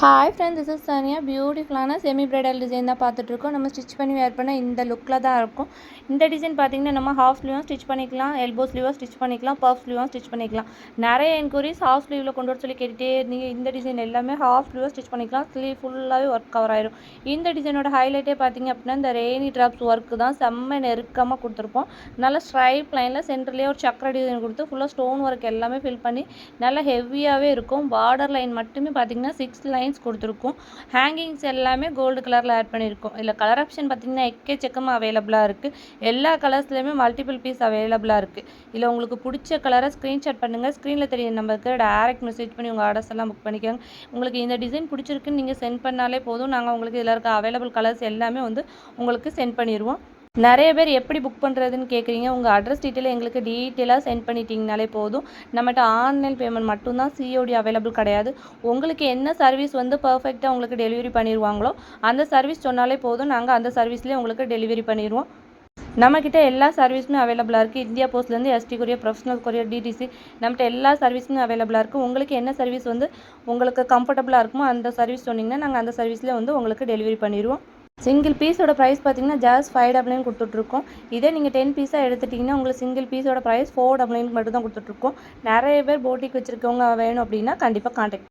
Hi friends, this is Sania. பியூட்டிஃபுல்லான semi bridal design தான் பார்த்துட்ருக்கோம். நம்ம ஸ்டிச் பண்ணி வேர் பண்ண இந்த லுக்கில் தான் இருக்கும். இந்த டிசைன் பார்த்திங்கன்னா நம்ம ஹாஃப் ஸ்லீவும் ஸ்டிச் பண்ணிக்கலாம், எல்போ ஸ்லீவாக ஸ்டிச் பண்ணிக்கலாம், பஃப் ஸ்லீவாக ஸ்டிச் பண்ணிக்கலாம். நிறைய என்கொயரிஸ் ஹாஃப் ஸ்லீவில் கொண்டு வர சொல்லி கேட்டுகிட்டே இருந்தீங்க. இந்த டிசைன் எல்லாமே ஹாஃப் ஸ்லீவாக ஸ்டிச் பண்ணிக்கலாம். ஸ்லீவ் ஃபுல்லாகவே ஒர்க் கவர் ஆயிரும். இந்த டிசைனோட ஹைலைட்டே பார்த்திங்க அப்படின்னா இந்த ரெய்னி ட்ராப்ஸ் ஒர்க்கு தான் செம்ம நெருக்கமாக கொடுத்துருப்போம். நல்லா ஸ்ட்ரைப் லைனில் சென்டர்லேயே ஒரு சக்கர டிசைன் கொடுத்து ஃபுல்லாக ஸ்டோன் ஒர்க் எல்லாமே ஃபில் பண்ணி நல்லா ஹெவியாகவே இருக்கும். பார்டர் லைன் மட்டுமே பார்த்திங்கன்னா 6 லைன்ஸ் கொடுத்துருக்கும். ஹேங்கிங்ஸ் எல்லாமே கோல்டு கலரில் ஆட் பண்ணியிருக்கோம். இல்லை கலர் ஆப்ஷன் பார்த்திங்கன்னா எக்கச்சக்கமாக அவைலபிளாக இருக்குது. எல்லா கலர்ஸ்லையுமே மல்டிபிள் பீஸ் அவைலபிளாக இருக்குது. இல்லை உங்களுக்கு பிடிச்ச கலரை ஸ்க்ரீன்ஷாட் பண்ணுங்கள். ஸ்க்ரீனில் தெரிய நம்பருக்கு டைரக்ட் மெசேஜ் பண்ணி உங்கள் ஆர்டர்ஸ் எல்லாம் புக் பண்ணிக்கோங்க. உங்களுக்கு இந்த டிசைன் பிடிச்சிருக்குன்னு நீங்கள் சென்ட் பண்ணாலே போதும். நாங்கள் உங்களுக்கு இதில் இருக்க அவைலபிள் கலர்ஸ் எல்லாமே உங்களுக்கு சென்ட் பண்ணிடுவோம். நிறைய பேர் எப்படி புக் பண்ணுறதுன்னு கேட்குறீங்க. உங்கள் அட்ரஸ் டீட்டெயில் எங்களுக்கு டீட்டெயிலாக சென்ட் பண்ணிட்டீங்கனாலே போதும். நம்மகிட்ட ஆன்லைன் பேமெண்ட் மட்டும்தான், சிஓடி அவைலபிள் கிடையாது. உங்களுக்கு என்ன சர்வீஸ் பர்ஃபெக்டாக உங்களுக்கு டெலிவரி பண்ணிடுவாங்களோ அந்த சர்வீஸ் சொன்னாலே போதும். நாங்கள் அந்த சர்வீஸ்லேயே உங்களுக்கு டெலிவரி பண்ணிடுவோம். நம்மக்கிட்ட எல்லா சர்வீஸுமே அவைலபிளாக இருக்குது. இந்தியா போஸ்ட்லேருந்து ST courier, professional courier, DTC நம்மகிட்ட எல்லா சர்வீஸுமே அவைலபிளாக இருக்குது. உங்களுக்கு என்ன சர்வீஸ் உங்களுக்கு கம்ஃபர்டபுளாக இருக்குமோ அந்த சர்வீஸ் சொன்னிங்கன்னா நாங்கள் அந்த சர்வீஸ்லேயே உங்களுக்கு டெலிவரி பண்ணிடுவோம். சிங்கிள் பீஸோட ப்ரைஸ் பார்த்தீங்கன்னா ஜஸ்ட் 599 கொடுத்துட்ருக்கோம். இதே நீங்கள் 10 பீஸாக எடுத்துட்டிங்கன்னா உங்களுக்கு சிங்கிள் பீஸோட ப்ரைஸ் 499 மட்டும் தான் கொடுத்துட்ருக்கோம். நிறைய பேர் போட்டிக் வச்சுருக்கவங்க வேணும் அப்படின்னா கண்டிப்பாக கான்டாக்ட்